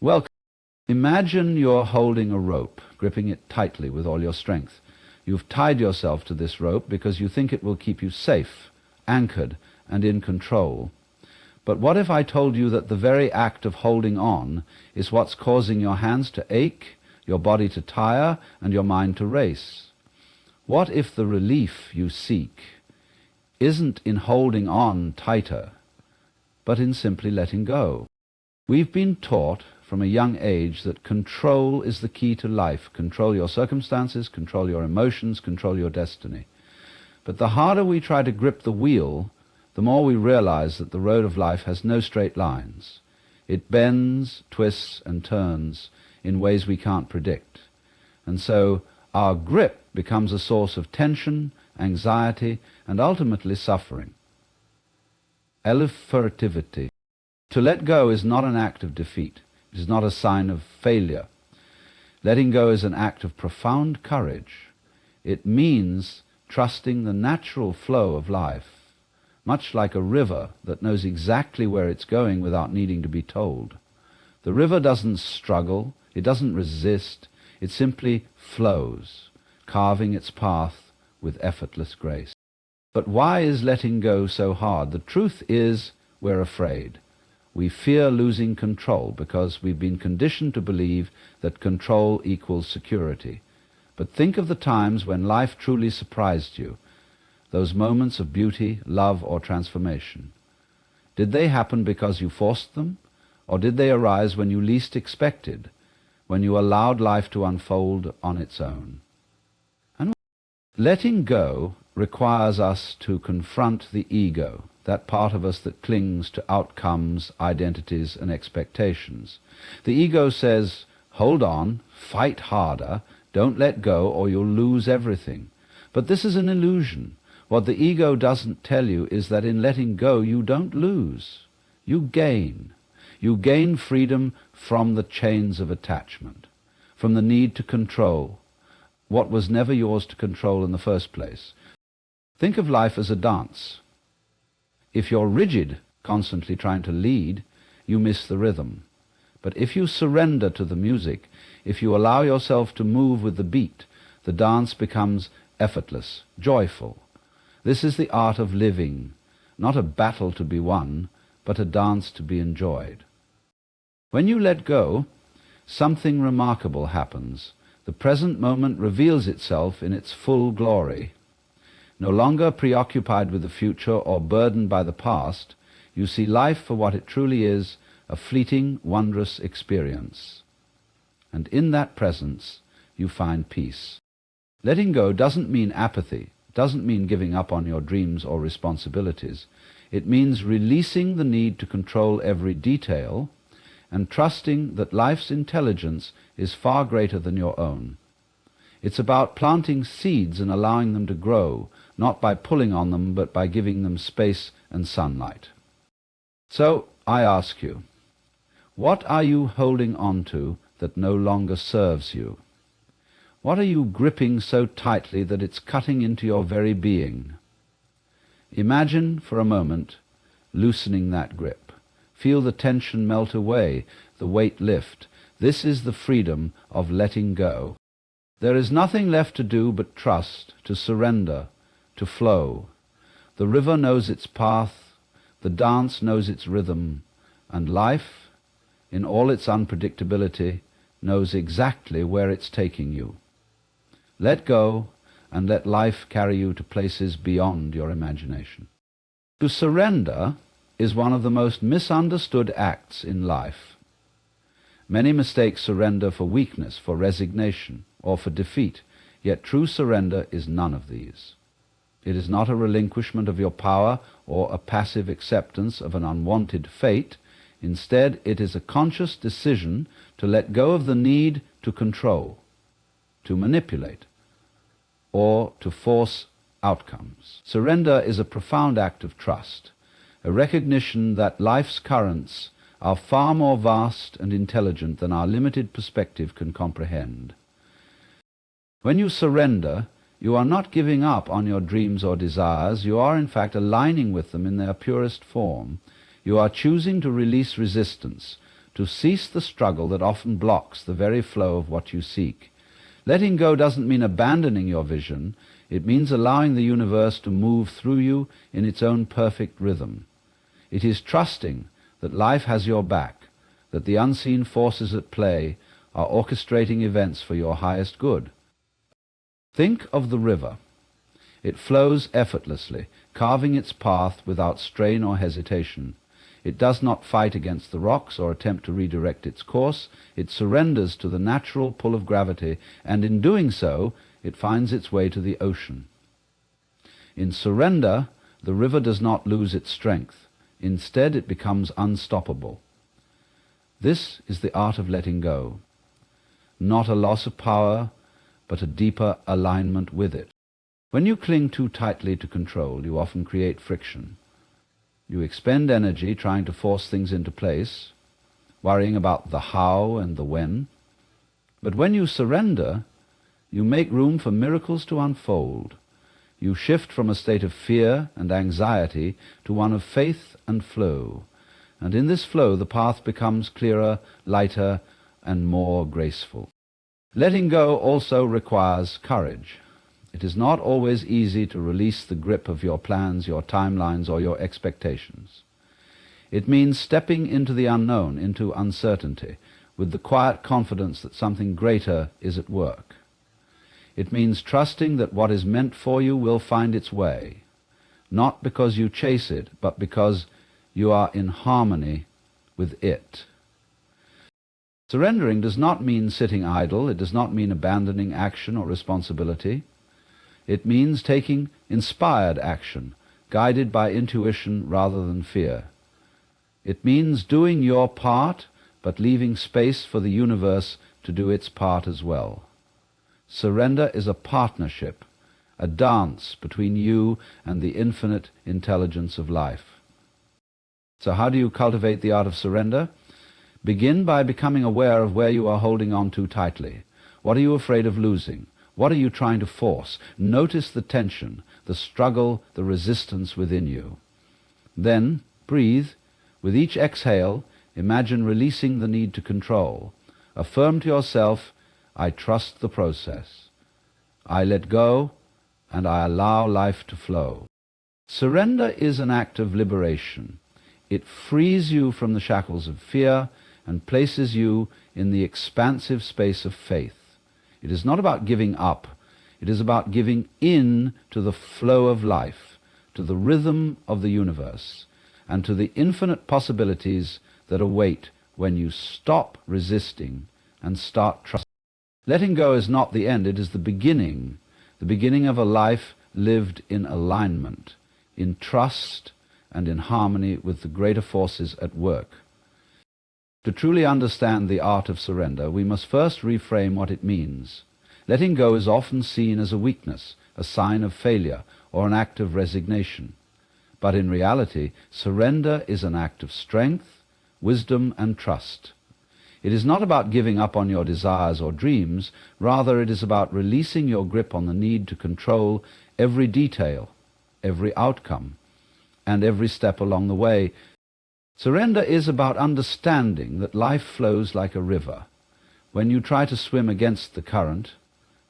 Well, imagine you're holding a rope, gripping it tightly with all your strength. You've tied yourself to this rope because you think it will keep you safe, anchored, and in control. But what if I told you that the very act of holding on is what's causing your hands to ache, your body to tire, and your mind to race? What if the relief you seek isn't in holding on tighter, but in simply letting go? We've been taught from a young age that control is the key to life. Control your circumstances, control your emotions, control your destiny. But the harder we try to grip the wheel, the more we realize that the road of life has no straight lines. It bends, twists, and turns in ways we can't predict. And so our grip becomes a source of tension, anxiety, and ultimately suffering. Elaborativity. To let go is not an act of defeat. It is not a sign of failure. Letting go is an act of profound courage. It means trusting the natural flow of life, much like a river that knows exactly where it's going without needing to be told. The river doesn't struggle, it doesn't resist, it simply flows, carving its path with effortless grace. But why is letting go so hard? The truth is, we're afraid. We fear losing control because we've been conditioned to believe that control equals security. But think of the times when life truly surprised you, those moments of beauty, love, or transformation. Did they happen because you forced them, or did they arise when you least expected, when you allowed life to unfold on its own? And letting go requires us to confront the ego, that part of us that clings to outcomes, identities, and expectations. The ego says, hold on, fight harder, don't let go or you'll lose everything. But this is an illusion. What the ego doesn't tell you is that in letting go you don't lose, you gain. You gain freedom from the chains of attachment, from the need to control what was never yours to control in the first place. Think of life as a dance. If you're rigid, constantly trying to lead, you miss the rhythm. But if you surrender to the music, if you allow yourself to move with the beat, the dance becomes effortless, joyful. This is the art of living, not a battle to be won, but a dance to be enjoyed. When you let go, something remarkable happens. The present moment reveals itself in its full glory. No longer preoccupied with the future or burdened by the past, you see life for what it truly is, a fleeting, wondrous experience. And in that presence, you find peace. Letting go doesn't mean apathy, doesn't mean giving up on your dreams or responsibilities. It means releasing the need to control every detail and trusting that life's intelligence is far greater than your own. It's about planting seeds and allowing them to grow, not by pulling on them, but by giving them space and sunlight. So, I ask you, what are you holding on to that no longer serves you? What are you gripping so tightly that it's cutting into your very being? Imagine for a moment loosening that grip. Feel the tension melt away, the weight lift. This is the freedom of letting go. There is nothing left to do but trust, to surrender, to flow. The river knows its path, the dance knows its rhythm, and life, in all its unpredictability, knows exactly where it's taking you. Let go, and let life carry you to places beyond your imagination. To surrender is one of the most misunderstood acts in life. Many mistake surrender for weakness, for resignation, or for defeat, yet true surrender is none of these. It is not a relinquishment of your power or a passive acceptance of an unwanted fate. Instead, it is a conscious decision to let go of the need to control, to manipulate, or to force outcomes. Surrender is a profound act of trust, a recognition that life's currents are far more vast and intelligent than our limited perspective can comprehend. When you surrender, you are not giving up on your dreams or desires. You are, in fact, aligning with them in their purest form. You are choosing to release resistance, to cease the struggle that often blocks the very flow of what you seek. Letting go doesn't mean abandoning your vision. It means allowing the universe to move through you in its own perfect rhythm. It is trusting that life has your back, that the unseen forces at play are orchestrating events for your highest good. Think of the river. It flows effortlessly, carving its path without strain or hesitation. It does not fight against the rocks or attempt to redirect its course. It surrenders to the natural pull of gravity, and in doing so, it finds its way to the ocean. In surrender, the river does not lose its strength. Instead, it becomes unstoppable. This is the art of letting go. Not a loss of power, but a deeper alignment with it. When you cling too tightly to control, you often create friction. You expend energy trying to force things into place, worrying about the how and the when. But when you surrender, you make room for miracles to unfold. You shift from a state of fear and anxiety to one of faith and flow. And in this flow, the path becomes clearer, lighter, and more graceful. Letting go also requires courage. It is not always easy to release the grip of your plans, your timelines, or your expectations. It means stepping into the unknown, into uncertainty, with the quiet confidence that something greater is at work. It means trusting that what is meant for you will find its way, not because you chase it, but because you are in harmony with it. Surrendering does not mean sitting idle. It does not mean abandoning action or responsibility. It means taking inspired action, guided by intuition rather than fear. It means doing your part, but leaving space for the universe to do its part as well. Surrender is a partnership, a dance between you and the infinite intelligence of life. So how do you cultivate the art of surrender? Begin by becoming aware of where you are holding on too tightly. What are you afraid of losing? What are you trying to force? Notice the tension, the struggle, the resistance within you. Then breathe. With each exhale, imagine releasing the need to control. Affirm to yourself, I trust the process. I let go, and I allow life to flow. Surrender is an act of liberation. It frees you from the shackles of fear and places you in the expansive space of faith. It is not about giving up. It is about giving in to the flow of life, to the rhythm of the universe, and to the infinite possibilities that await when you stop resisting and start trusting. Letting go is not the end. It is the beginning of a life lived in alignment, in trust, and in harmony with the greater forces at work. To truly understand the art of surrender, we must first reframe what it means. Letting go is often seen as a weakness, a sign of failure, or an act of resignation. But in reality, surrender is an act of strength, wisdom, and trust. It is not about giving up on your desires or dreams. Rather, it is about releasing your grip on the need to control every detail, every outcome, and every step along the way. Surrender is about understanding that life flows like a river. When you try to swim against the current,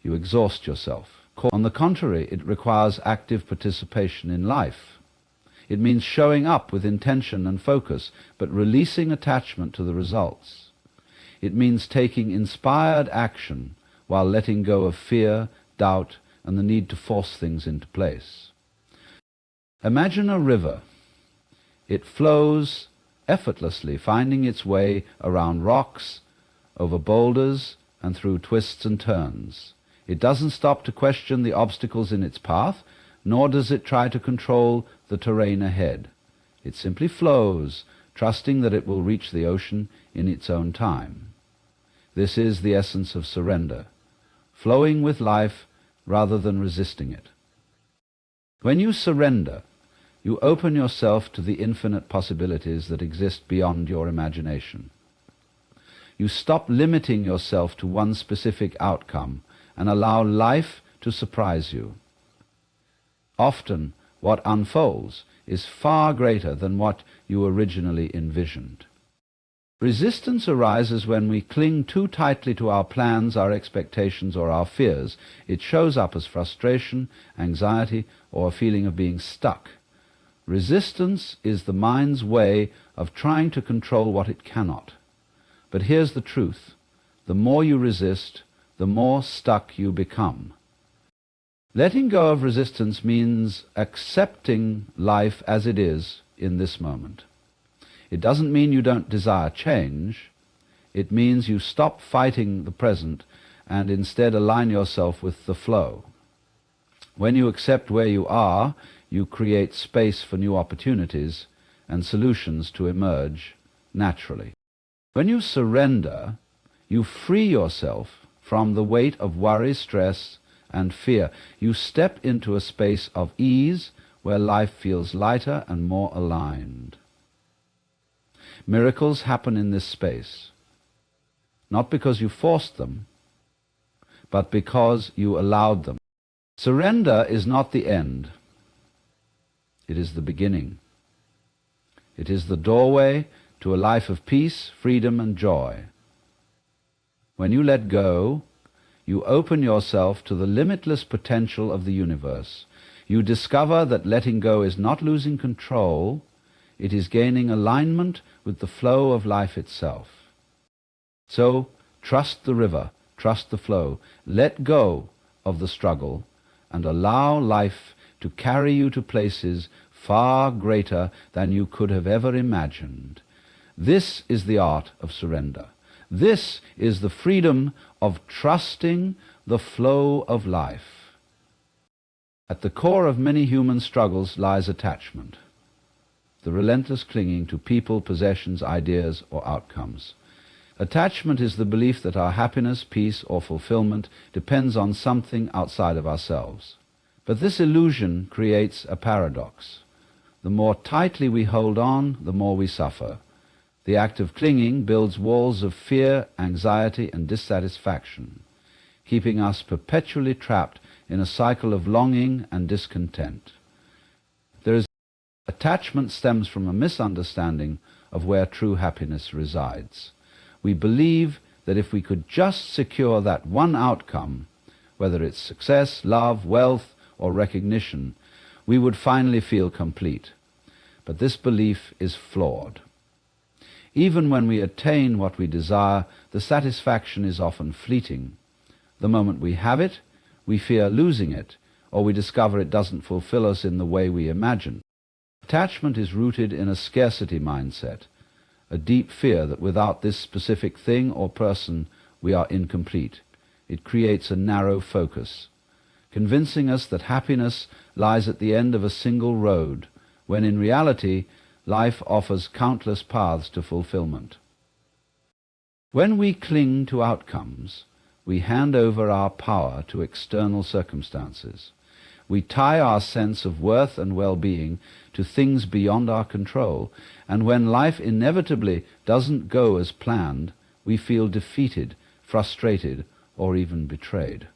you exhaust yourself. On the contrary, it requires active participation in life. It means showing up with intention and focus, but releasing attachment to the results. It means taking inspired action while letting go of fear, doubt, and the need to force things into place. Imagine a river. It flows effortlessly, finding its way around rocks, over boulders, and through twists and turns. It doesn't stop to question the obstacles in its path, nor does it try to control the terrain ahead. It simply flows, trusting that it will reach the ocean in its own time. This is the essence of surrender, flowing with life rather than resisting it. When you surrender, you open yourself to the infinite possibilities that exist beyond your imagination. You stop limiting yourself to one specific outcome and allow life to surprise you. Often, what unfolds is far greater than what you originally envisioned. Resistance arises when we cling too tightly to our plans, our expectations, or our fears. It shows up as frustration, anxiety, or a feeling of being stuck. Resistance is the mind's way of trying to control what it cannot. But here's the truth. The more you resist, the more stuck you become. Letting go of resistance means accepting life as it is in this moment. It doesn't mean you don't desire change. It means you stop fighting the present and instead align yourself with the flow. When you accept where you are, you create space for new opportunities and solutions to emerge naturally. When you surrender, you free yourself from the weight of worry, stress, and fear. You step into a space of ease where life feels lighter and more aligned. Miracles happen in this space, not because you forced them, but because you allowed them. Surrender is not the end. It is the beginning. It is the doorway to a life of peace, freedom, and joy. When you let go, you open yourself to the limitless potential of the universe. You discover that letting go is not losing control, it is gaining alignment with the flow of life itself. So, trust the river, trust the flow, let go of the struggle, and allow life to carry you to places far greater than you could have ever imagined. This is the art of surrender. This is the freedom of trusting the flow of life. At the core of many human struggles lies attachment, the relentless clinging to people, possessions, ideas, or outcomes. Attachment is the belief that our happiness, peace, or fulfillment depends on something outside of ourselves. But this illusion creates a paradox. The more tightly we hold on, the more we suffer. The act of clinging builds walls of fear, anxiety, and dissatisfaction, keeping us perpetually trapped in a cycle of longing and discontent. Attachment stems from a misunderstanding of where true happiness resides. We believe that if we could just secure that one outcome, whether it's success, love, wealth, or recognition, we would finally feel complete. But this belief is flawed. Even when we attain what we desire, the satisfaction is often fleeting. The moment we have it, we fear losing it, or we discover it doesn't fulfill us in the way we imagined. Attachment is rooted in a scarcity mindset, a deep fear that without this specific thing or person we are incomplete. It creates a narrow focus, convincing us that happiness lies at the end of a single road, when in reality life offers countless paths to fulfillment. When we cling to outcomes, we hand over our power to external circumstances. We tie our sense of worth and well-being to things beyond our control, and when life inevitably doesn't go as planned, we feel defeated, frustrated, or even betrayed.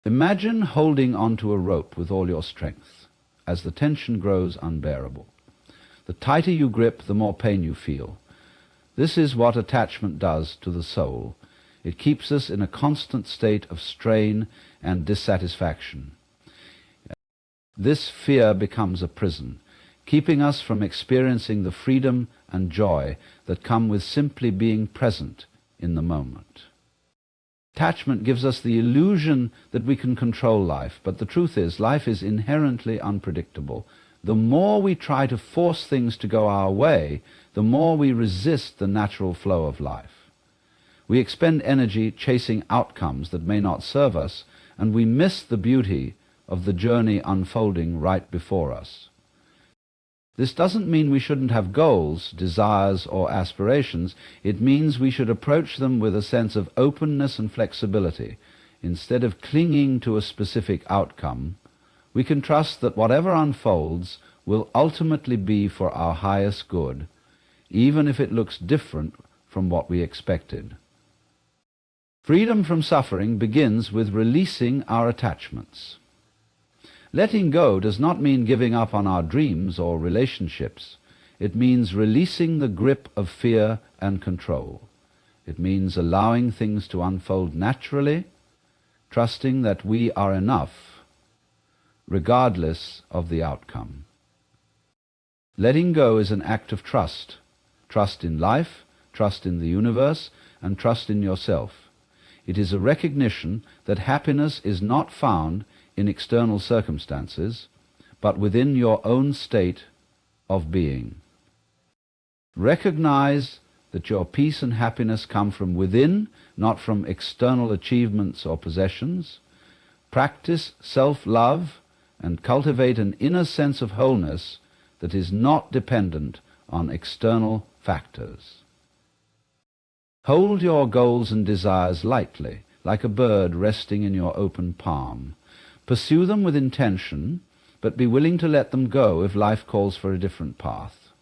Imagine holding onto a rope with all your strength, as the tension grows unbearable. The tighter you grip, the more pain you feel. This is what attachment does to the soul. It keeps us in a constant state of strain and dissatisfaction. This fear becomes a prison, keeping us from experiencing the freedom and joy that come with simply being present in the moment. Attachment gives us the illusion that we can control life, but the truth is, life is inherently unpredictable. The more we try to force things to go our way, the more we resist the natural flow of life. We expend energy chasing outcomes that may not serve us, and we miss the beauty of the journey unfolding right before us. This doesn't mean we shouldn't have goals, desires, or aspirations. It means we should approach them with a sense of openness and flexibility. Instead of clinging to a specific outcome, we can trust that whatever unfolds will ultimately be for our highest good, even if it looks different from what we expected. Freedom from suffering begins with releasing our attachments. Letting go does not mean giving up on our dreams or relationships. It means releasing the grip of fear and control. It means allowing things to unfold naturally, trusting that we are enough, regardless of the outcome. Letting go is an act of trust. Trust in life, trust in the universe, and trust in yourself. It is a recognition that happiness is not found in external circumstances, but within your own state of being. Recognize that your peace and happiness come from within, not from external achievements or possessions. Practice self-love and cultivate an inner sense of wholeness that is not dependent on external factors. Hold your goals and desires lightly, like a bird resting in your open palm. Pursue them with intention, but be willing to let them go if life calls for a different path.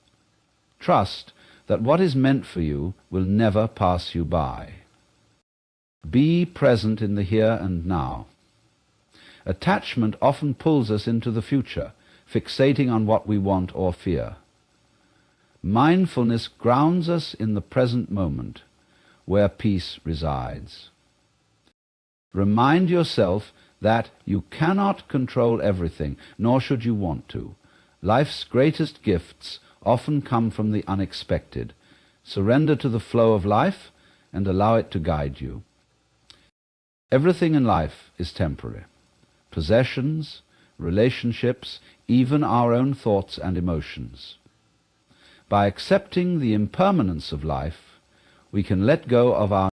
Trust that what is meant for you will never pass you by. Be present in the here and now. Attachment often pulls us into the future, fixating on what we want or fear. Mindfulness grounds us in the present moment, where peace resides. Remind yourself that you cannot control everything, nor should you want to. Life's greatest gifts often come from the unexpected. Surrender to the flow of life and allow it to guide you. Everything in life is temporary. Possessions, relationships, even our own thoughts and emotions. By accepting the impermanence of life, we can let go of our